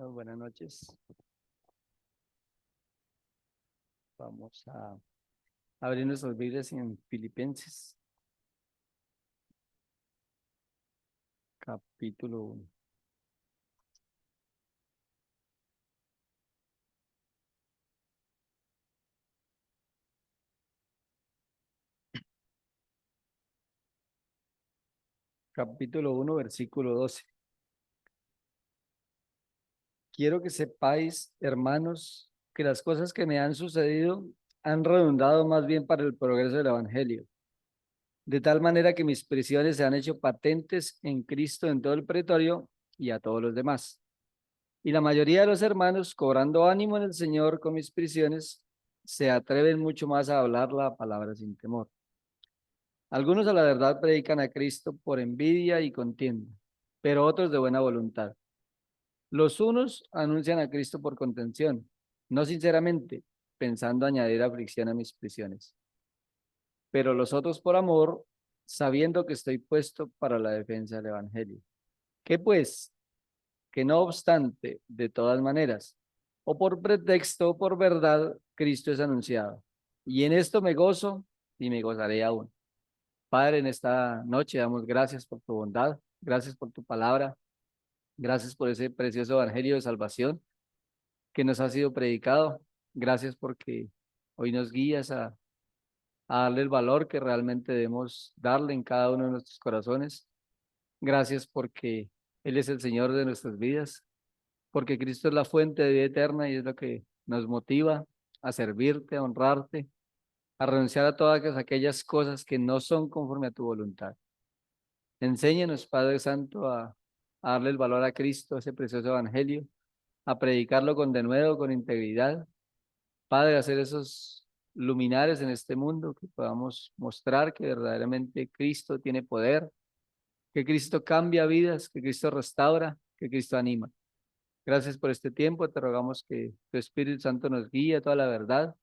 Buenas noches. Vamos a abrir nuestras Biblias en Filipenses, capítulo 1. Capítulo 1, versículo 12. Quiero que sepáis, hermanos, que las cosas que me han sucedido han redundado más bien para el progreso del Evangelio, de tal manera que mis prisiones se han hecho patentes en Cristo en todo el pretorio y a todos los demás. Y la mayoría de los hermanos, cobrando ánimo en el Señor con mis prisiones, se atreven mucho más a hablar la palabra sin temor. Algunos a la verdad predican a Cristo por envidia y contienda, pero otros de buena voluntad. Los unos anuncian a Cristo por contención, no sinceramente, pensando añadir aflicción a mis prisiones. Pero los otros por amor, sabiendo que estoy puesto para la defensa del Evangelio. ¿Qué pues? Que no obstante, de todas maneras, o por pretexto o por verdad, Cristo es anunciado. Y en esto me gozo y me gozaré aún. Padre, en esta noche damos gracias por tu bondad, gracias por tu palabra, gracias por ese precioso evangelio de salvación que nos ha sido predicado. Gracias porque hoy nos guías a darle el valor que realmente debemos darle en cada uno de nuestros corazones. Gracias porque Él es el Señor de nuestras vidas, porque Cristo es la fuente de vida eterna y es lo que nos motiva a servirte, a honrarte, a renunciar a todas aquellas cosas que no son conforme a tu voluntad. Enséñanos, Padre Santo, a darle el valor a Cristo, a ese precioso evangelio, a predicarlo con denuedo, con integridad. Padre, a hacer esos luminares en este mundo, que podamos mostrar que verdaderamente Cristo tiene poder, que Cristo cambia vidas, que Cristo restaura, que Cristo anima. Gracias por este tiempo, te rogamos que tu Espíritu Santo nos guíe a toda la verdad,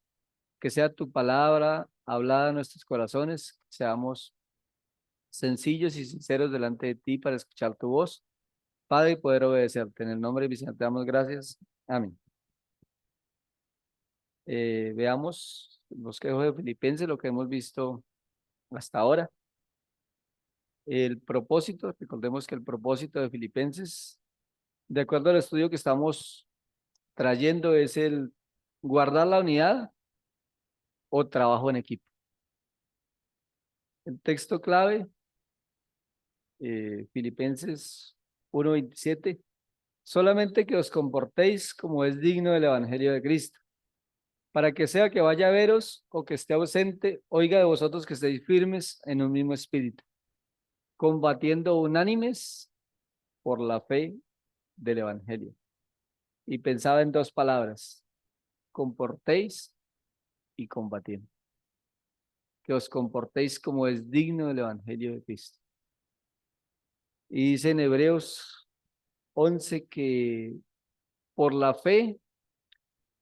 que sea tu palabra hablada en nuestros corazones, que seamos sencillos y sinceros delante de ti para escuchar tu voz, Padre, y poder obedecerte. En el nombre de mi Señor te damos gracias. Amén. Veamos los que de Filipenses, lo que hemos visto hasta ahora. El propósito, recordemos que el propósito de Filipenses, de acuerdo al estudio que estamos trayendo, es el guardar la unidad o trabajo en equipo. El texto clave, Filipenses 1:27, solamente que os comportéis como es digno del Evangelio de Cristo, para que sea que vaya a veros o que esté ausente, oiga de vosotros que estéis firmes en un mismo espíritu, combatiendo unánimes por la fe del Evangelio. Y pensaba en dos palabras: comportéis y combatiendo. Que os comportéis como es digno del Evangelio de Cristo. Y dice en Hebreos 11 que por la fe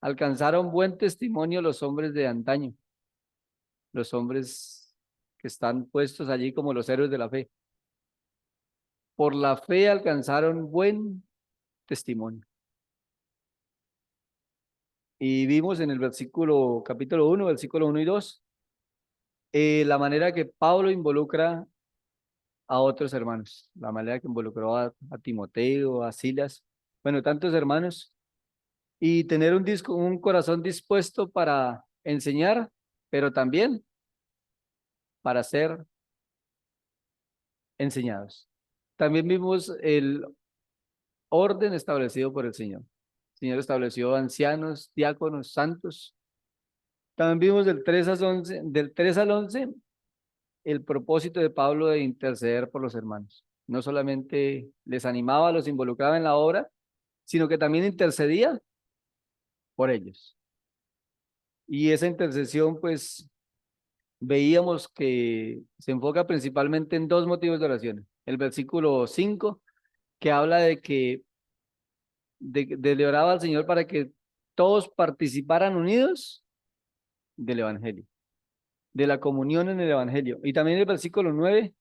alcanzaron buen testimonio los hombres de antaño, los hombres que están puestos allí como los héroes de la fe. Por la fe alcanzaron buen testimonio. Y vimos en el capítulo 1, versículo 1 y 2, la manera que Pablo involucra a otros hermanos, la manera que involucró a Timoteo, a Silas, bueno, tantos hermanos, y tener un corazón dispuesto para enseñar, pero también para ser enseñados. También vimos el orden establecido por el Señor. El Señor estableció ancianos, diáconos, santos. También vimos del 3 al 11, el propósito de Pablo de interceder por los hermanos. No solamente les animaba, los involucraba en la obra, sino que también intercedía por ellos. Y esa intercesión, pues, veíamos que se enfoca principalmente en dos motivos de oración. El versículo 5, que habla de que le oraba al Señor para que todos participaran unidos del Evangelio, de la comunión en el Evangelio. Y también el versículo 9,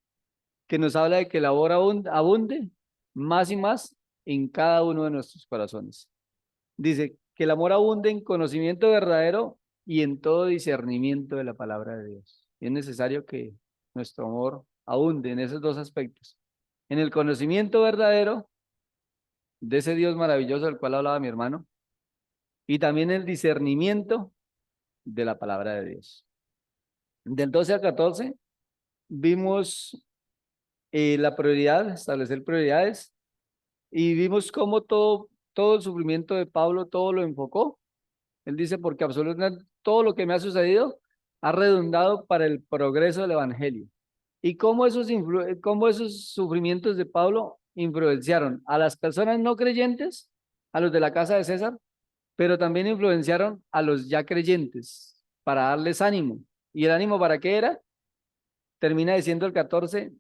que nos habla de que la obra abunde más y más en cada uno de nuestros corazones. Dice que el amor abunde en conocimiento verdadero y en todo discernimiento de la palabra de Dios. Y es necesario que nuestro amor abunde en esos dos aspectos. En el conocimiento verdadero de ese Dios maravilloso del cual hablaba mi hermano, y también el discernimiento de la palabra de Dios. Del 12 al 14 vimos la prioridad, establecer prioridades, y vimos cómo todo el sufrimiento de Pablo, todo lo enfocó. Él dice, porque absolutamente todo lo que me ha sucedido ha redundado para el progreso del Evangelio. Y cómo esos sufrimientos de Pablo influenciaron a las personas no creyentes, a los de la casa de César, pero también influenciaron a los ya creyentes para darles ánimo. ¿Y el ánimo para qué era? Termina diciendo el 14,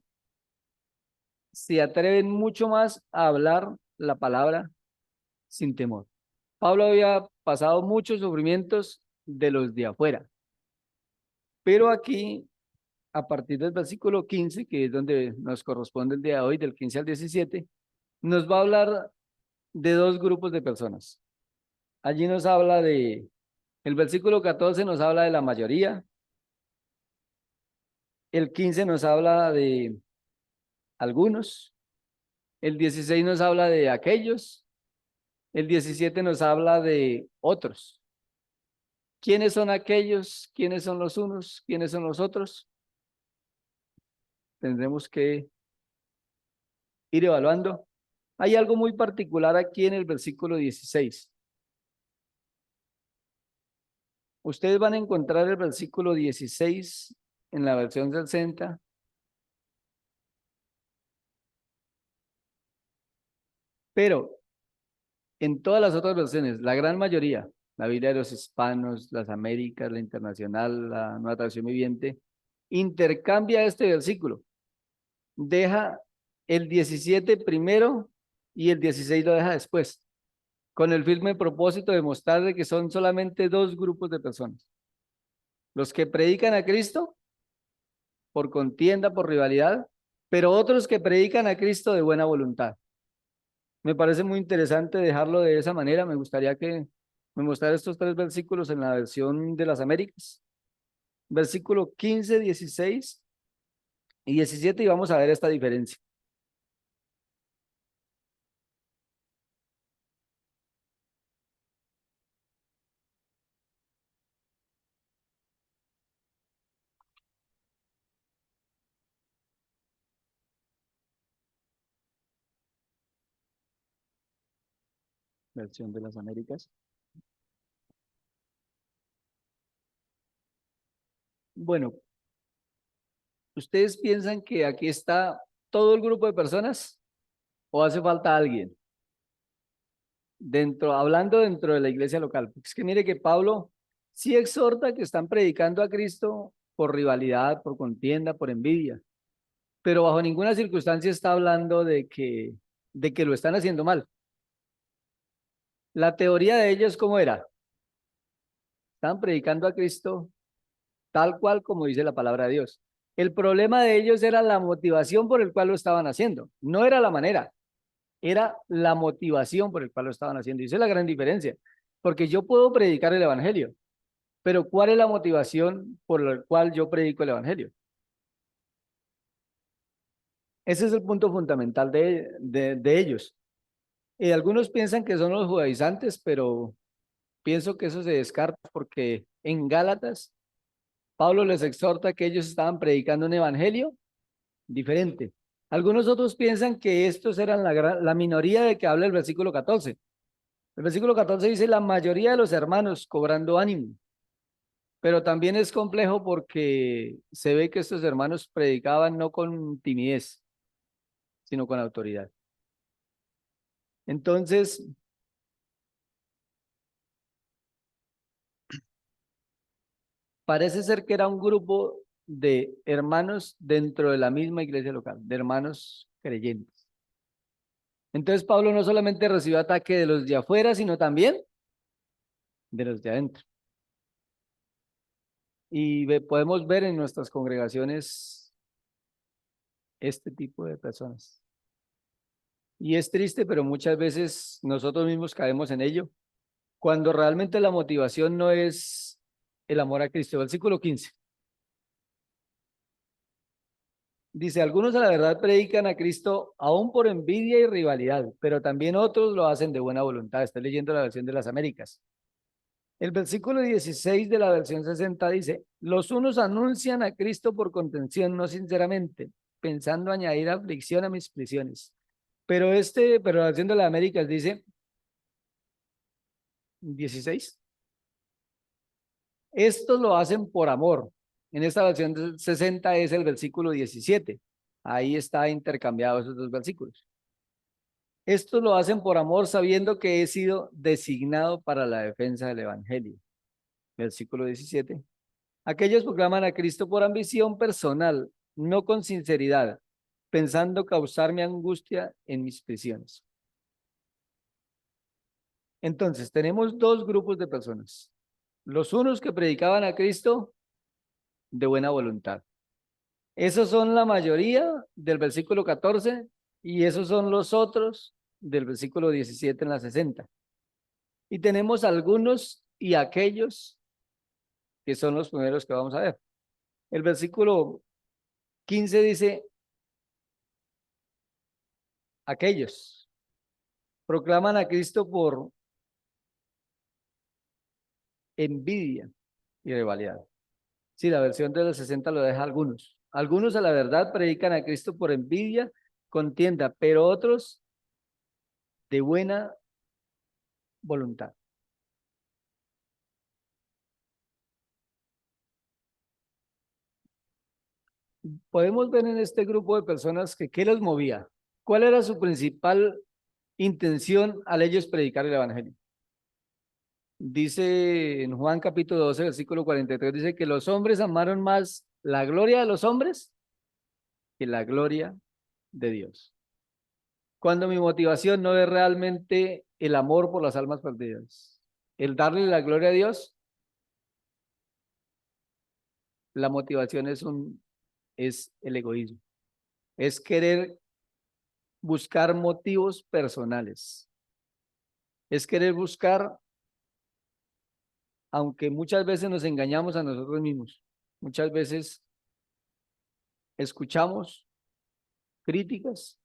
se atreven mucho más a hablar la palabra sin temor. Pablo había pasado muchos sufrimientos de los de afuera, pero aquí, a partir del versículo 15, que es donde nos corresponde el día de hoy, del 15 al 17, nos va a hablar de dos grupos de personas. Allí nos habla el versículo 14 nos habla de la mayoría, el 15 nos habla de algunos, el 16 nos habla de aquellos, el 17 nos habla de otros. ¿Quiénes son aquellos? ¿Quiénes son los unos? ¿Quiénes son los otros? Tendremos que ir evaluando. Hay algo muy particular aquí en el versículo 16. Ustedes van a encontrar el versículo 16 en la versión del 60, pero en todas las otras versiones, la gran mayoría, la Biblia de los Hispanos, las Américas, la Internacional, la Nueva Traducción Viviente, intercambia este versículo. Deja el 17 primero y el 16 lo deja después, con el firme propósito de mostrarle que son solamente dos grupos de personas. Los que predican a Cristo por contienda, por rivalidad, pero otros que predican a Cristo de buena voluntad. Me parece muy interesante dejarlo de esa manera. Me gustaría que me mostrara estos tres versículos en la versión de las Américas. Versículo 15, 16 y 17 y vamos a ver esta diferencia. Versión de las Américas. Bueno, ¿ustedes piensan que aquí está todo el grupo de personas o hace falta alguien? Hablando dentro de la iglesia local. Es que mire que Pablo sí exhorta que están predicando a Cristo por rivalidad, por contienda, por envidia, pero bajo ninguna circunstancia está hablando de que lo están haciendo mal. La teoría de ellos, ¿cómo era? Estaban predicando a Cristo tal cual como dice la palabra de Dios. El problema de ellos era la motivación por el cual lo estaban haciendo, no era la manera, era la motivación por el cual lo estaban haciendo. Y esa es la gran diferencia, porque yo puedo predicar el evangelio, pero ¿cuál es la motivación por la cual yo predico el evangelio? Ese es el punto fundamental de ellos. Y algunos piensan que son los judaizantes, pero pienso que eso se descarta porque en Gálatas Pablo les exhorta que ellos estaban predicando un evangelio diferente. Algunos otros piensan que estos eran la minoría de que habla el versículo 14. El versículo 14 dice la mayoría de los hermanos cobrando ánimo, pero también es complejo porque se ve que estos hermanos predicaban no con timidez, sino con autoridad. Entonces, parece ser que era un grupo de hermanos dentro de la misma iglesia local, de hermanos creyentes. Entonces, Pablo no solamente recibió ataque de los de afuera, sino también de los de adentro. Y podemos ver en nuestras congregaciones este tipo de personas. Y es triste, pero muchas veces nosotros mismos caemos en ello, cuando realmente la motivación no es el amor a Cristo. Versículo 15. Dice, algunos a la verdad predican a Cristo aún por envidia y rivalidad, pero también otros lo hacen de buena voluntad. Estoy leyendo la versión de las Américas. El versículo 16 de la versión 60 dice, los unos anuncian a Cristo por contención, no sinceramente, pensando añadir aflicción a mis prisiones. Pero la versión de las Américas dice 16. Estos lo hacen por amor. En esta versión de 60 es el versículo 17. Ahí está intercambiado esos dos versículos. Estos lo hacen por amor, sabiendo que he sido designado para la defensa del evangelio. Versículo 17. Aquellos proclaman a Cristo por ambición personal, no con sinceridad, pensando causarme angustia en mis prisiones. Entonces, tenemos dos grupos de personas. Los unos que predicaban a Cristo de buena voluntad. Esos son la mayoría del versículo 14 y esos son los otros del versículo 17 en la 60. Y tenemos algunos y aquellos que son los primeros que vamos a ver. El versículo 15 dice, aquellos proclaman a Cristo por envidia y rivalidad. Sí, la versión de los 60 lo deja algunos. Algunos a la verdad predican a Cristo por envidia, contienda, pero otros de buena voluntad. Podemos ver en este grupo de personas que qué los movía. ¿Cuál era su principal intención al ellos predicar el evangelio? Dice en Juan capítulo 12, versículo 43, dice que los hombres amaron más la gloria de los hombres que la gloria de Dios. Cuando mi motivación no es realmente el amor por las almas perdidas, el darle la gloria a Dios, la motivación es el egoísmo, es querer buscar motivos personales, es querer buscar, aunque muchas veces nos engañamos a nosotros mismos, muchas veces escuchamos críticas,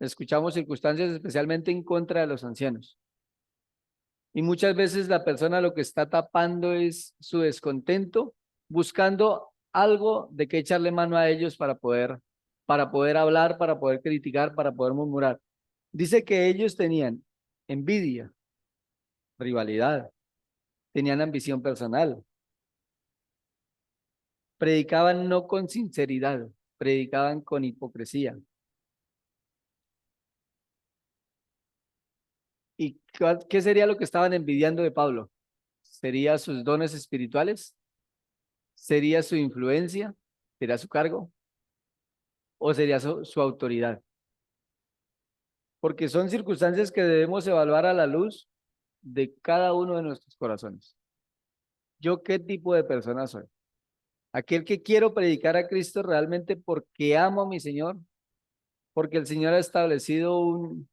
escuchamos circunstancias especialmente en contra de los ancianos. Y muchas veces la persona lo que está tapando es su descontento, buscando algo de que echarle mano a ellos para poder hablar, para poder criticar, para poder murmurar. Dice que ellos tenían envidia, rivalidad, tenían ambición personal, predicaban no con sinceridad, predicaban con hipocresía. ¿Y qué sería lo que estaban envidiando de Pablo? ¿Sería sus dones espirituales? ¿Sería su influencia? ¿Sería su cargo? ¿O sería su autoridad? Porque son circunstancias que debemos evaluar a la luz de cada uno de nuestros corazones. ¿Yo qué tipo de persona soy? Aquel que quiero predicar a Cristo realmente porque amo a mi Señor, porque el Señor ha establecido un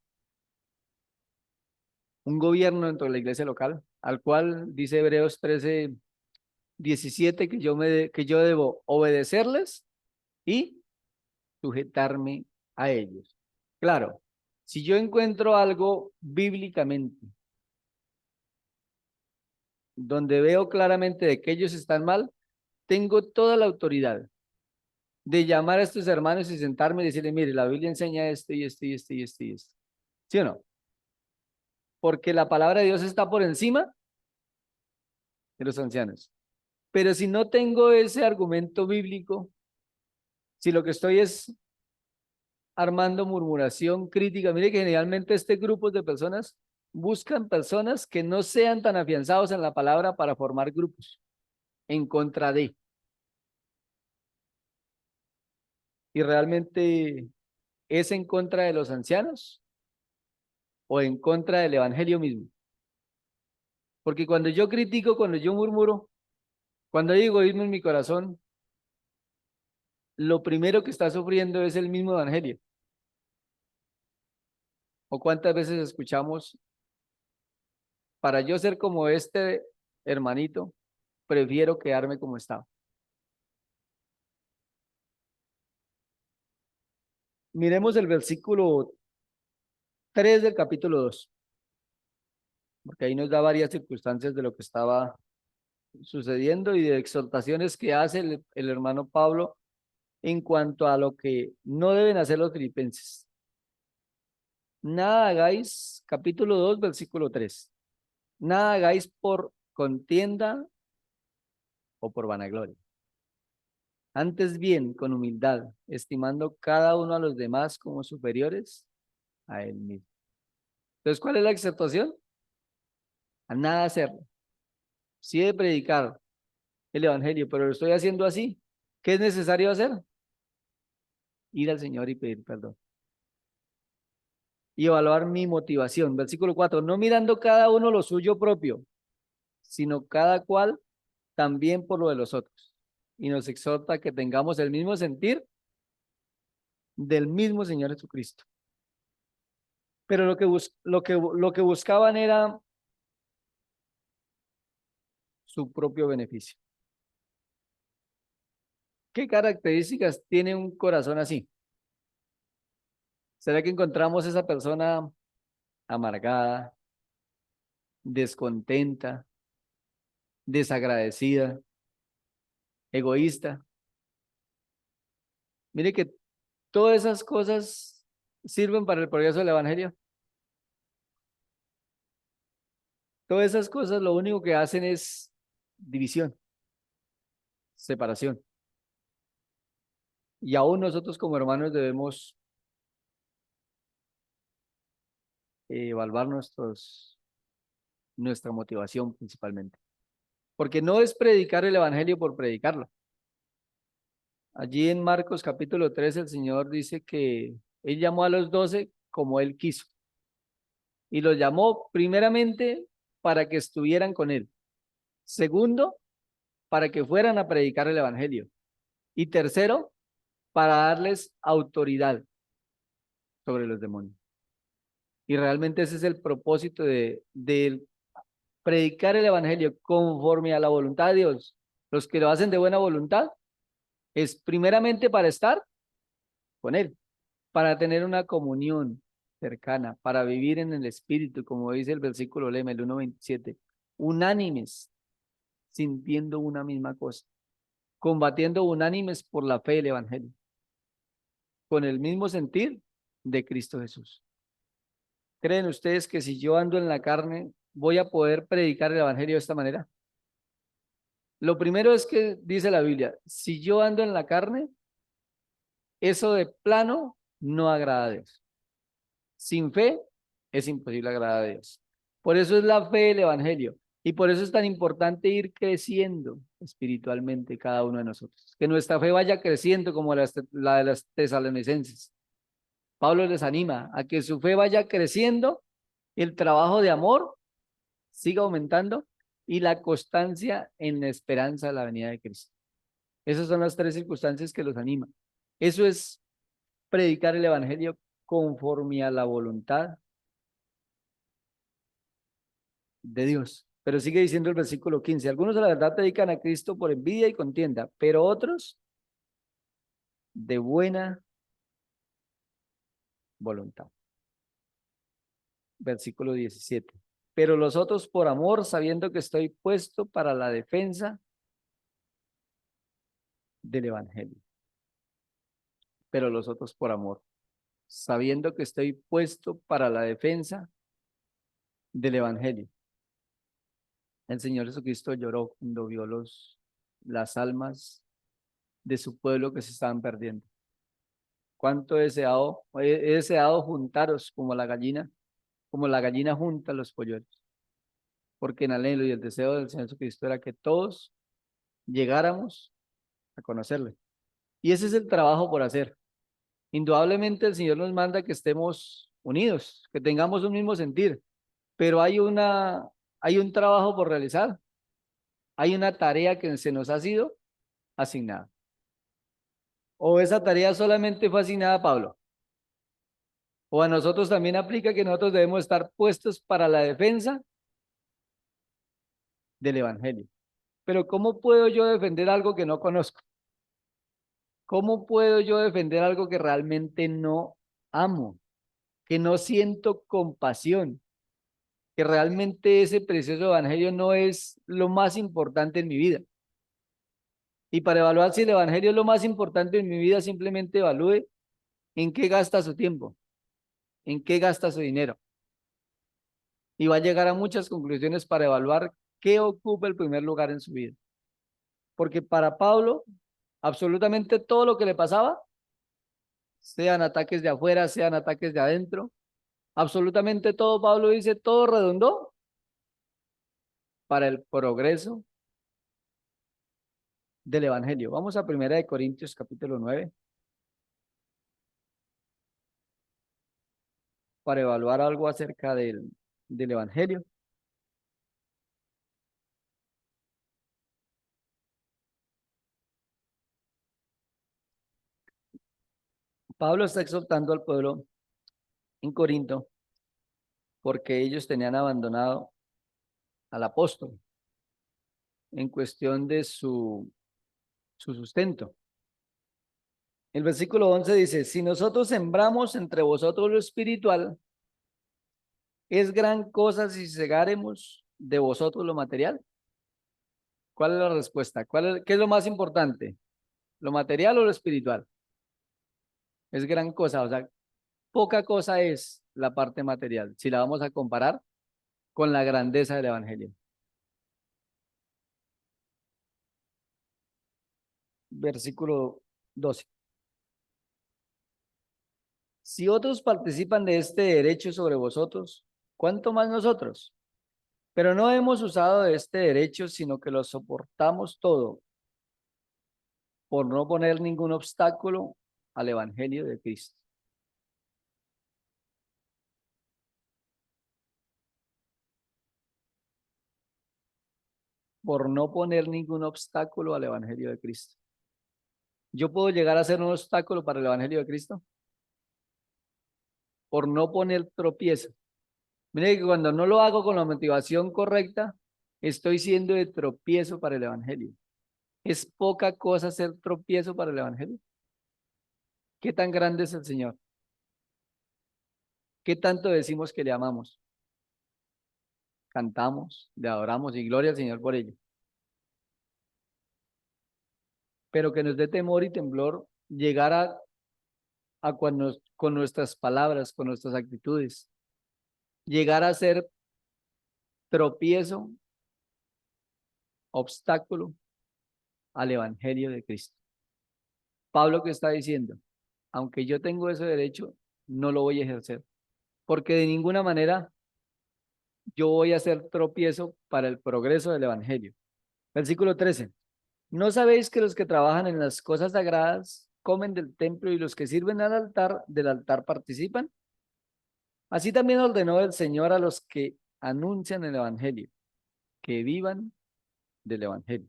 gobierno dentro de la iglesia local, al cual dice Hebreos 13:17 que yo debo obedecerles y sujetarme a ellos. Claro, si yo encuentro algo bíblicamente donde veo claramente de que ellos están mal, tengo toda la autoridad de llamar a estos hermanos y sentarme y decirle, mire, la Biblia enseña esto y esto y esto y esto y esto. ¿Sí o no? Porque la palabra de Dios está por encima de los ancianos. Pero si no tengo ese argumento bíblico, si lo que estoy es armando murmuración, crítica, mire que generalmente este grupo de personas buscan personas que no sean tan afianzados en la palabra para formar grupos en contra de. Y realmente es en contra de los ancianos o en contra del evangelio mismo. Porque cuando yo critico, cuando yo murmuro, cuando hay egoísmo en mi corazón, lo primero que está sufriendo es el mismo evangelio. ¿O cuántas veces escuchamos, para yo ser como este hermanito, prefiero quedarme como estaba? Miremos el versículo 3 del capítulo 2, porque ahí nos da varias circunstancias de lo que estaba sucediendo y de exhortaciones que hace el hermano Pablo en cuanto a lo que no deben hacer los filipenses. Nada hagáis, capítulo 2 versículo 3. Nada hagáis por contienda o por vanagloria. Antes bien, con humildad, estimando cada uno a los demás como superiores a él mismo. Entonces, ¿cuál es la exhortación? A nada hacerlo. Sí de predicar el evangelio, pero lo estoy haciendo así. ¿Qué es necesario hacer? Ir al Señor y pedir perdón. Y evaluar mi motivación. Versículo 4. No mirando cada uno lo suyo propio, sino cada cual también por lo de los otros. Y nos exhorta a que tengamos el mismo sentir del mismo Señor Jesucristo. Pero lo que buscaban era su propio beneficio. ¿Qué características tiene un corazón así? ¿Será que encontramos esa persona amargada, descontenta, desagradecida, egoísta? Mire que todas esas cosas sirven para el progreso del evangelio. Todas esas cosas lo único que hacen es división, separación. Y aún nosotros como hermanos debemos evaluar nuestra motivación principalmente. Porque no es predicar el evangelio por predicarlo. Allí en Marcos capítulo 3 el Señor dice que Él llamó a los 12 como Él quiso. Y los llamó primeramente para que estuvieran con Él. Segundo, para que fueran a predicar el evangelio. Y tercero, para darles autoridad sobre los demonios. Y realmente ese es el propósito de predicar el evangelio conforme a la voluntad de Dios. Los que lo hacen de buena voluntad es primeramente para estar con Él, para tener una comunión cercana, para vivir en el Espíritu, como dice el versículo Lema, el 1:27, unánimes, sintiendo una misma cosa, combatiendo unánimes por la fe del Evangelio, con el mismo sentir de Cristo Jesús. ¿Creen ustedes que si yo ando en la carne, voy a poder predicar el Evangelio de esta manera? Lo primero es que dice la Biblia, si yo ando en la carne, eso de plano no agrada a Dios. Sin fe es imposible agradar a Dios. Por eso es la fe del Evangelio. Y por eso es tan importante ir creciendo espiritualmente cada uno de nosotros. Que nuestra fe vaya creciendo como la de las tesalonicenses. Pablo les anima a que su fe vaya creciendo, el trabajo de amor siga aumentando y la constancia en la esperanza de la venida de Cristo. Esas son las tres circunstancias que los animan. Eso es predicar el Evangelio conforme a la voluntad de Dios. Pero sigue diciendo el versículo 15, algunos a la verdad predican a Cristo por envidia y contienda, pero otros de buena voluntad. Versículo 17, pero los otros por amor, sabiendo que estoy puesto para la defensa del Evangelio. Pero los otros por amor, sabiendo que estoy puesto para la defensa del Evangelio. El Señor Jesucristo lloró cuando vio las almas de su pueblo que se estaban perdiendo. Cuánto he deseado juntaros como la gallina junta los polluelos. Porque el anhelo y el deseo del Señor Jesucristo era que todos llegáramos a conocerle. Y ese es el trabajo por hacer. Indudablemente el Señor nos manda que estemos unidos, que tengamos un mismo sentir, pero hay un trabajo por realizar, hay una tarea que se nos ha sido asignada. O esa tarea solamente fue asignada a Pablo. O a nosotros también aplica que nosotros debemos estar puestos para la defensa del evangelio. Pero ¿cómo puedo yo defender algo que no conozco? ¿Cómo puedo yo defender algo que realmente no amo, que no siento compasión, que realmente ese precioso evangelio no es lo más importante en mi vida? Y para evaluar si el evangelio es lo más importante en mi vida, simplemente evalúe en qué gasta su tiempo, en qué gasta su dinero. Y va a llegar a muchas conclusiones para evaluar qué ocupa el primer lugar en su vida. Porque para Pablo, absolutamente todo lo que le pasaba, sean ataques de afuera, sean ataques de adentro, absolutamente todo, Pablo dice, todo redundó para el progreso del evangelio. Vamos a Primera de Corintios capítulo 9 para evaluar algo acerca del evangelio. Pablo está exhortando al pueblo en Corinto porque ellos tenían abandonado al apóstol en cuestión de su sustento. El versículo 11 dice, si nosotros sembramos entre vosotros lo espiritual, ¿es gran cosa si segaremos de vosotros lo material? ¿Cuál es la respuesta? ¿Qué es lo más importante? ¿Lo material o lo espiritual? Es gran cosa, o sea, poca cosa es la parte material, si la vamos a comparar con la grandeza del evangelio. Versículo 12. Si otros participan de este derecho sobre vosotros, ¿cuánto más nosotros? Pero no hemos usado de este derecho, sino que lo soportamos todo por no poner ningún obstáculo al evangelio de Cristo. Por no poner ningún obstáculo al evangelio de Cristo. ¿Yo puedo llegar a ser un obstáculo para el evangelio de Cristo? Por no poner tropiezo. Mire que cuando no lo hago con la motivación correcta, estoy siendo de tropiezo para el evangelio. ¿Es poca cosa ser tropiezo para el evangelio? ¿Qué tan grande es el Señor? ¿Qué tanto decimos que le amamos? Cantamos, le adoramos y gloria al Señor por ello. Pero que nos dé temor y temblor llegar a cuando, con nuestras palabras, con nuestras actitudes, llegar a ser tropiezo, obstáculo al evangelio de Cristo. Pablo, ¿qué está diciendo? Aunque yo tengo ese derecho, no lo voy a ejercer, porque de ninguna manera yo voy a ser tropiezo para el progreso del evangelio. Versículo 13. ¿No sabéis que los que trabajan en las cosas sagradas comen del templo y los que sirven al altar del altar participan? Así también ordenó el Señor a los que anuncian el evangelio, que vivan del evangelio.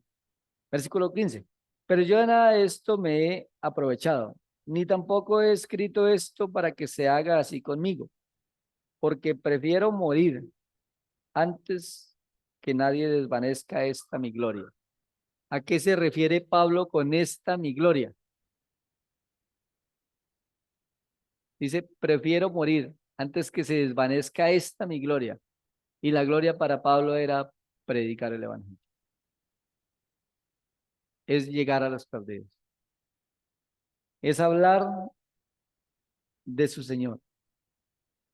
Versículo 15. Pero yo de nada de esto me he aprovechado, ni tampoco he escrito esto para que se haga así conmigo, porque prefiero morir antes que nadie desvanezca esta mi gloria. ¿A qué se refiere Pablo con esta mi gloria? Dice, prefiero morir antes que se desvanezca esta mi gloria. Y la gloria para Pablo era predicar el evangelio. Es llegar a los perdidos. Es hablar de su Señor.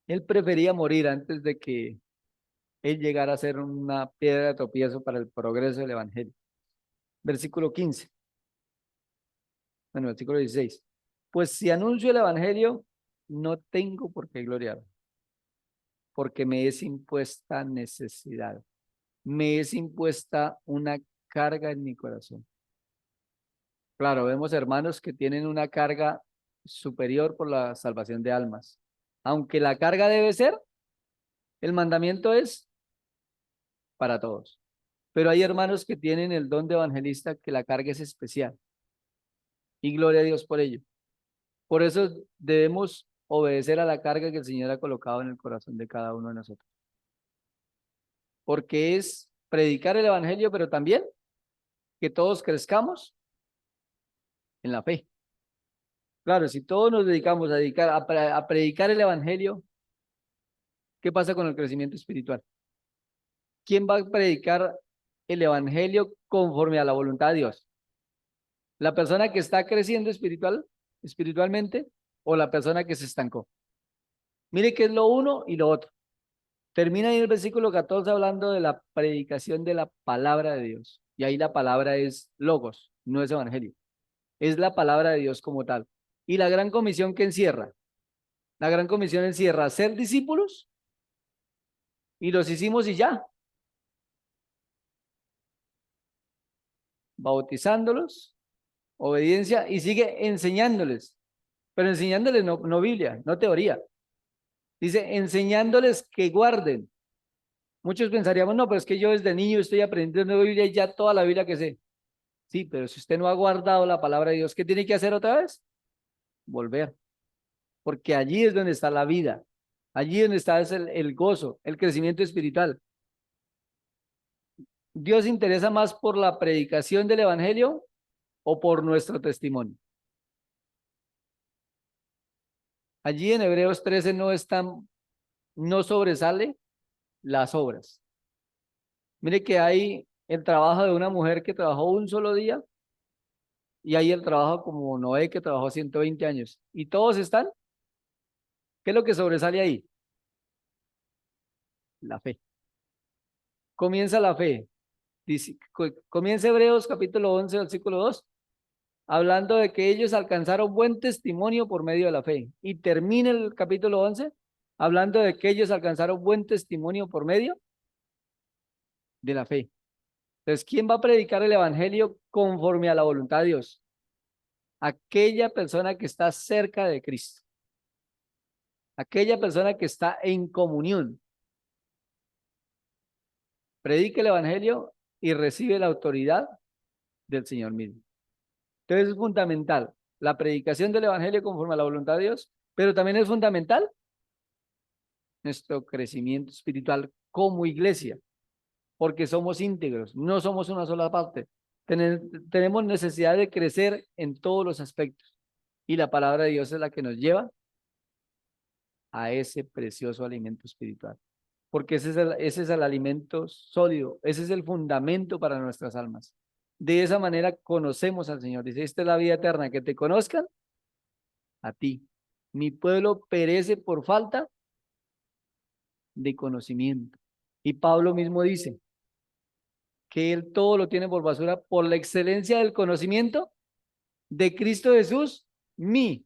Él prefería morir antes de que él llegara a ser una piedra de tropiezo para el progreso del evangelio. Versículo 15. Bueno, versículo 16. Pues si anuncio el evangelio, no tengo por qué gloriar, porque me es impuesta necesidad. Me es impuesta una carga en mi corazón. Claro, vemos hermanos que tienen una carga superior por la salvación de almas. Aunque la carga debe ser, el mandamiento es para todos. Pero hay hermanos que tienen el don de evangelista que la carga es especial. Y gloria a Dios por ello. Por eso debemos obedecer a la carga que el Señor ha colocado en el corazón de cada uno de nosotros. Porque es predicar el evangelio, pero también que todos crezcamos en la fe. Claro, si todos nos dedicamos a predicar el evangelio, ¿qué pasa con el crecimiento espiritual? ¿Quién va a predicar el evangelio conforme a la voluntad de Dios? ¿La persona que está creciendo espiritualmente, o la persona que se estancó? Mire que es lo uno y lo otro. Termina ahí el versículo 14 hablando de la predicación de la palabra de Dios. Y ahí la palabra es logos, no es evangelio. Es la palabra de Dios como tal. Y la gran comisión que encierra. La gran comisión encierra ser discípulos, y los hicimos y ya. Bautizándolos, obediencia, y sigue enseñándoles. Pero enseñándoles no Biblia, no teoría. Dice enseñándoles que guarden. Muchos pensaríamos, no, pero es que yo desde niño estoy aprendiendo Biblia y ya toda la Biblia que sé. Sí, pero si usted no ha guardado la palabra de Dios, ¿qué tiene que hacer otra vez? Volver. Porque allí es donde está la vida. Allí es donde está el gozo, el crecimiento espiritual. ¿Dios se interesa más por la predicación del evangelio o por nuestro testimonio? Allí en Hebreos 13 no sobresale las obras. Mire que hay el trabajo de una mujer que trabajó un solo día, y hay el trabajo como Noé, que trabajó 120 años. Y todos están. ¿Qué es lo que sobresale ahí? La fe. Comienza la fe. Dice, comienza Hebreos capítulo 11, versículo 2, hablando de que ellos alcanzaron buen testimonio por medio de la fe. Y termina el capítulo 11 hablando de que ellos alcanzaron buen testimonio por medio de la fe. Entonces, ¿quién va a predicar el evangelio conforme a la voluntad de Dios? Aquella persona que está cerca de Cristo. Aquella persona que está en comunión. Predica el evangelio y recibe la autoridad del Señor mismo. Entonces es fundamental la predicación del evangelio conforme a la voluntad de Dios, pero también es fundamental nuestro crecimiento espiritual como iglesia, porque somos íntegros, no somos una sola parte. Tenemos necesidad de crecer en todos los aspectos, y la palabra de Dios es la que nos lleva a ese precioso alimento espiritual, porque ese es el alimento sólido, ese es el fundamento para nuestras almas. De esa manera conocemos al Señor. Dice, esta es la vida eterna, que te conozcan a ti. Mi pueblo perece por falta de conocimiento. Y Pablo mismo dice que él todo lo tiene por basura por la excelencia del conocimiento de Cristo Jesús, mi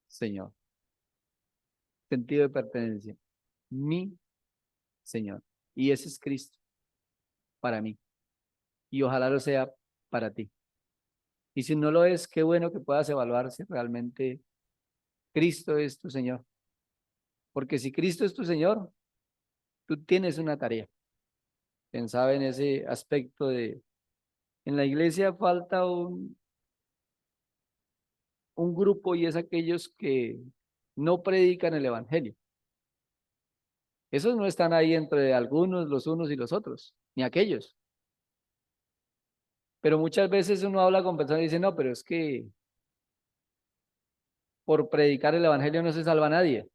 Señor. Sentido de pertenencia. Mi Señor. Y ese es Cristo para mí. Y ojalá lo sea para ti. Y si no lo es, qué bueno que puedas evaluar si realmente Cristo es tu Señor. Porque si Cristo es tu Señor, tú tienes una tarea. Pensaba en ese aspecto de, en la iglesia falta un grupo, y es aquellos que no predican el evangelio. Esos no están ahí entre algunos, los unos y los otros, ni aquellos. Pero muchas veces uno habla con personas y dice, no, pero es que por predicar el evangelio no se salva nadie.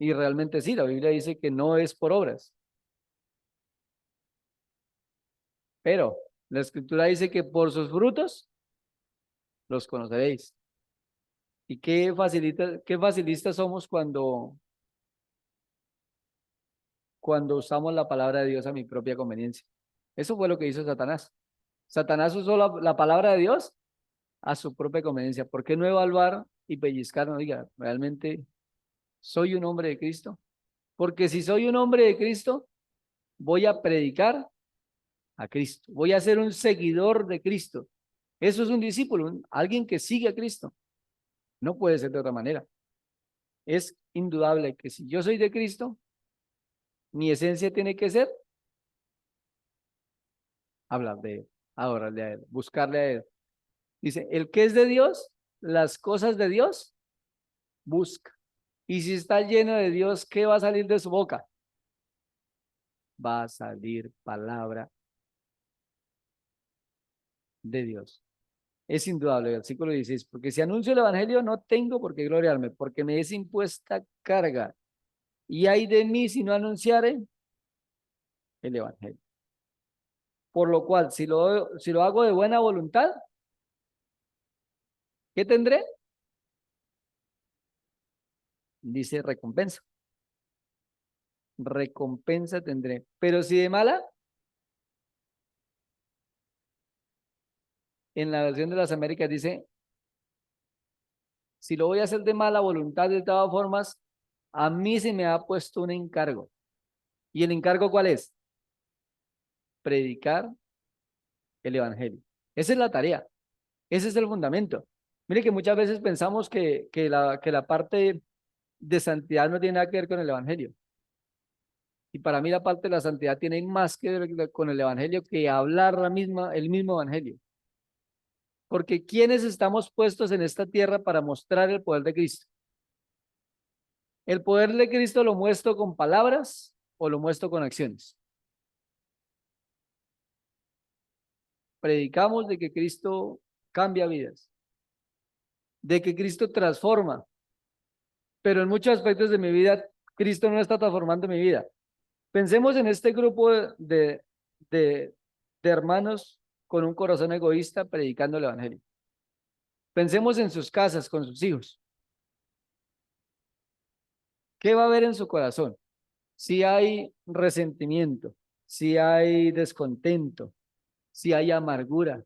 Y realmente sí, la Biblia dice que no es por obras. Pero la escritura dice que por sus frutos los conoceréis. Y qué facilitas somos cuando usamos la palabra de Dios a mi propia conveniencia. Eso fue lo que hizo Satanás. Satanás usó la palabra de Dios a su propia conveniencia. ¿Por qué no evaluar y pellizcar? No diga, ¿realmente soy un hombre de Cristo? Porque si soy un hombre de Cristo, voy a predicar a Cristo. Voy a ser un seguidor de Cristo. Eso es un discípulo, alguien que sigue a Cristo. No puede ser de otra manera. Es indudable que si yo soy de Cristo, mi esencia tiene que ser hablar de él, adorarle a él, buscarle a él. Dice, el que es de Dios las cosas de Dios, busca. Y si está lleno de Dios, ¿qué va a salir de su boca? Va a salir palabra de Dios. Es indudable, versículo 16, porque si anuncio el evangelio no tengo por qué gloriarme, porque me es impuesta carga. Y hay de mí si no anunciare el evangelio. Por lo cual, si lo hago de buena voluntad, ¿qué tendré? Dice recompensa. Recompensa tendré. Pero si de mala, en la versión de las Américas dice, si lo voy a hacer de mala voluntad, de todas formas, a mí se me ha puesto un encargo. ¿Y el encargo cuál es? Predicar el evangelio. Esa es la tarea. Ese es el fundamento. Mire que muchas veces pensamos que la parte de santidad no tiene nada que ver con el evangelio. Y para mí la parte de la santidad tiene más que ver con el evangelio que hablar el mismo evangelio. Porque ¿quiénes estamos puestos en esta tierra para mostrar el poder de Cristo? ¿El poder de Cristo lo muestro con palabras o lo muestro con acciones? Predicamos de que Cristo cambia vidas, de que Cristo transforma, pero en muchos aspectos de mi vida, Cristo no está transformando mi vida. Pensemos en este grupo de, de hermanos con un corazón egoísta predicando el evangelio. Pensemos en sus casas con sus hijos. ¿Qué va a haber en su corazón? Si hay resentimiento, si hay descontento, si hay amargura,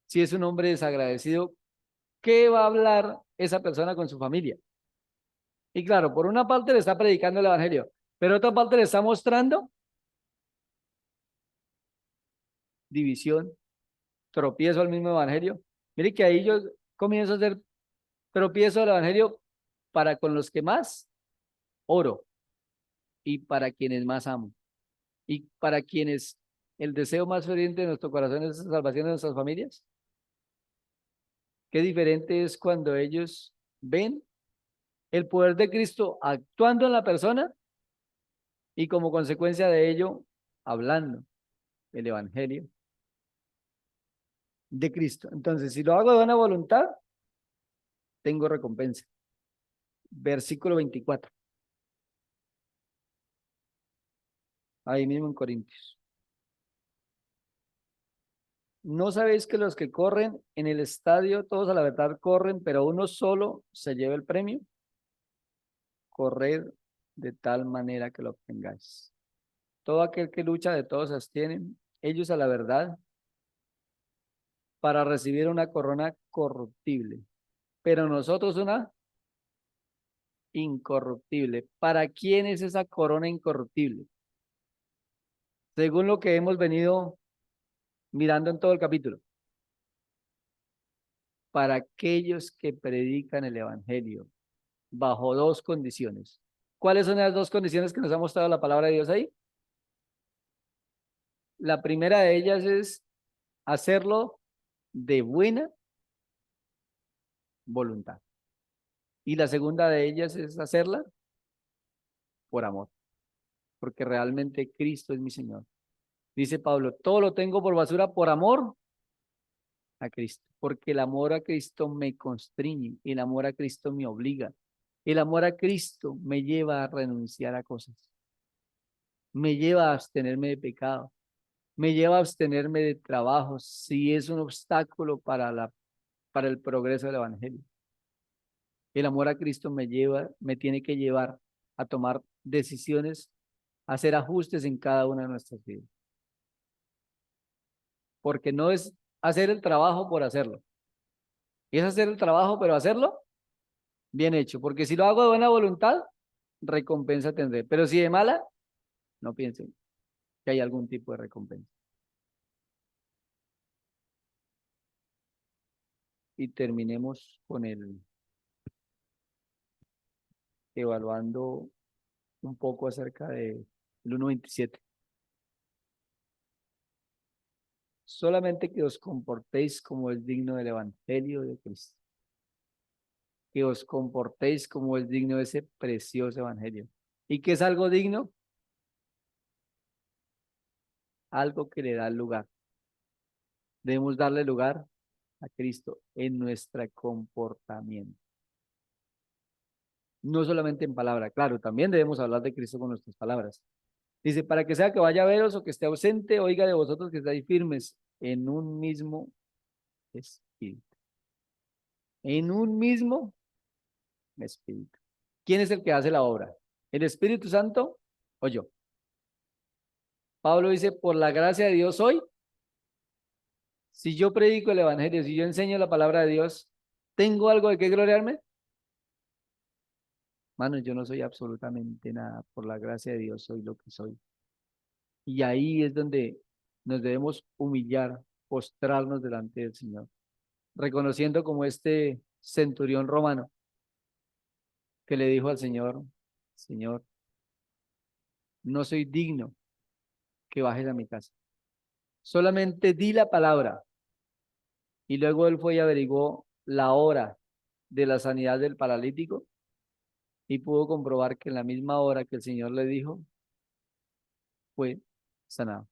si es un hombre desagradecido, ¿qué va a hablar esa persona con su familia? Y claro, por una parte le está predicando el evangelio, pero otra parte le está mostrando división, tropiezo al mismo evangelio. Mire que ahí yo comienzo a hacer tropiezo al evangelio para con los que más oro y para quienes más amo y para quienes el deseo más ferviente de nuestro corazón es la salvación de nuestras familias. Qué diferente es cuando ellos ven el poder de Cristo actuando en la persona y como consecuencia de ello, hablando el evangelio de Cristo. Entonces, si lo hago de buena voluntad, tengo recompensa. Versículo 24. Ahí mismo en Corintios. ¿No sabéis que los que corren en el estadio, todos a la verdad corren, pero uno solo se lleva el premio? Corred de tal manera que lo obtengáis. Todo aquel que lucha, de todos se abstienen, ellos a la verdad, para recibir una corona corruptible, pero nosotros una incorruptible. ¿Para quién es esa corona incorruptible? Según lo que hemos venido mirando en todo el capítulo, para aquellos que predican el evangelio bajo dos condiciones. ¿Cuáles son las dos condiciones que nos ha mostrado la palabra de Dios ahí? La primera de ellas es hacerlo de buena voluntad. Y la segunda de ellas es hacerla por amor, porque realmente Cristo es mi Señor. Dice Pablo, todo lo tengo por basura por amor a Cristo, porque el amor a Cristo me constriñe, el amor a Cristo me obliga, el amor a Cristo me lleva a renunciar a cosas, me lleva a abstenerme de pecado, me lleva a abstenerme de trabajo si es un obstáculo para el progreso del evangelio. El amor a Cristo me tiene que llevar a tomar decisiones, a hacer ajustes en cada una de nuestras vidas, porque no es hacer el trabajo por hacerlo, es hacer el trabajo, pero hacerlo bien hecho, porque si lo hago de buena voluntad, recompensa tendré, pero si de mala, no piensen que hay algún tipo de recompensa. Y terminemos con evaluando un poco acerca de el 1:27. Solamente que os comportéis como es digno del evangelio de Cristo. que os comportéis como es digno de ese precioso evangelio. ¿Y qué es algo digno? Algo que le da lugar. Debemos darle lugar a Cristo en nuestro comportamiento. No solamente en palabra, claro, también debemos hablar de Cristo con nuestras palabras. Dice, para que sea que vaya a veros o que esté ausente, oiga de vosotros que estáis firmes en un mismo espíritu. En un mismo espíritu. ¿Quién es el que hace la obra? ¿El Espíritu Santo o yo? Pablo dice, por la gracia de Dios hoy, si yo predico el Evangelio, si yo enseño la palabra de Dios, ¿tengo algo de qué gloriarme? Mano, yo no soy absolutamente nada. Por la gracia de Dios soy lo que soy. Y ahí es donde nos debemos humillar, postrarnos delante del Señor, reconociendo como este centurión romano que le dijo al Señor, Señor, no soy digno que bajes a mi casa. Solamente di la palabra. Y luego él fue y averiguó la hora de la sanidad del paralítico y pudo comprobar que en la misma hora que el Señor le dijo, fue sanado.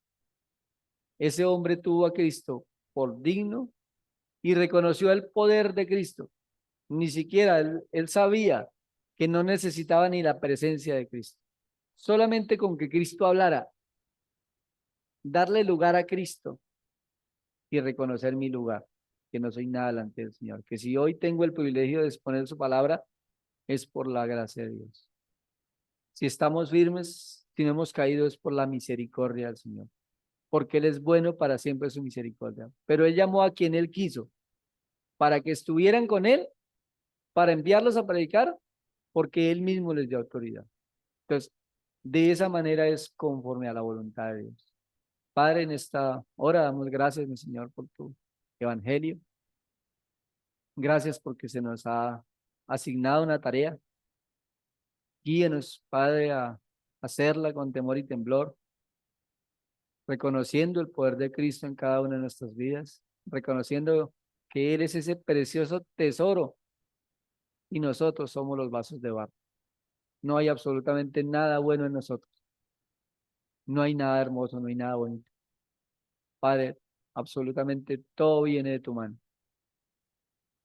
Ese hombre tuvo a Cristo por digno y reconoció el poder de Cristo. Ni siquiera él sabía que no necesitaba ni la presencia de Cristo. Solamente con que Cristo hablara, darle lugar a Cristo y reconocer mi lugar, que no soy nada delante del Señor, que si hoy tengo el privilegio de exponer su palabra, es por la gracia de Dios. Si estamos firmes, si no hemos caído, es por la misericordia del Señor, porque Él es bueno para siempre su misericordia. Pero Él llamó a quien Él quiso, para que estuvieran con Él, para enviarlos a predicar, porque Él mismo les dio autoridad. Entonces, de esa manera es conforme a la voluntad de Dios. Padre, en esta hora damos gracias, mi Señor, por tu evangelio. Gracias porque se nos ha asignado una tarea. Guíenos, Padre, a hacerla con temor y temblor, reconociendo el poder de Cristo en cada una de nuestras vidas, reconociendo que Él es ese precioso tesoro y nosotros somos los vasos de barro. No hay absolutamente nada bueno en nosotros. No hay nada hermoso, no hay nada bonito. Padre, absolutamente todo viene de tu mano.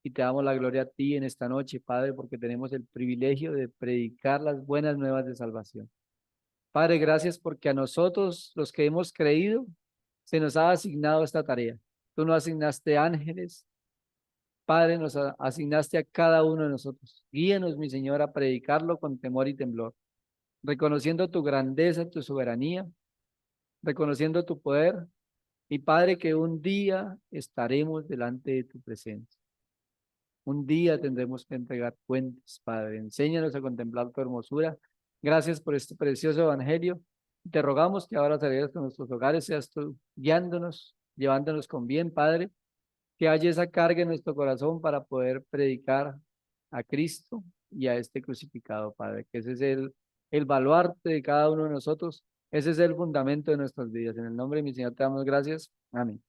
Y te damos la gloria a ti en esta noche, Padre, porque tenemos el privilegio de predicar las buenas nuevas de salvación. Padre, gracias porque a nosotros, los que hemos creído, se nos ha asignado esta tarea. Tú nos asignaste ángeles. Padre, nos asignaste a cada uno de nosotros. Guíanos, mi Señor, a predicarlo con temor y temblor, reconociendo tu grandeza, tu soberanía, reconociendo tu poder. Y Padre, que un día estaremos delante de tu presencia. Un día tendremos que entregar cuentas, Padre. Enséñanos a contemplar tu hermosura. Gracias por este precioso evangelio. Te rogamos que ahora salgas con nuestros hogares, seas tú guiándonos, llevándonos con bien, Padre. Que haya esa carga en nuestro corazón para poder predicar a Cristo y a este crucificado, Padre. Que ese es el baluarte de cada uno de nosotros. Ese es el fundamento de nuestras vidas. En el nombre de mi Señor te damos gracias. Amén.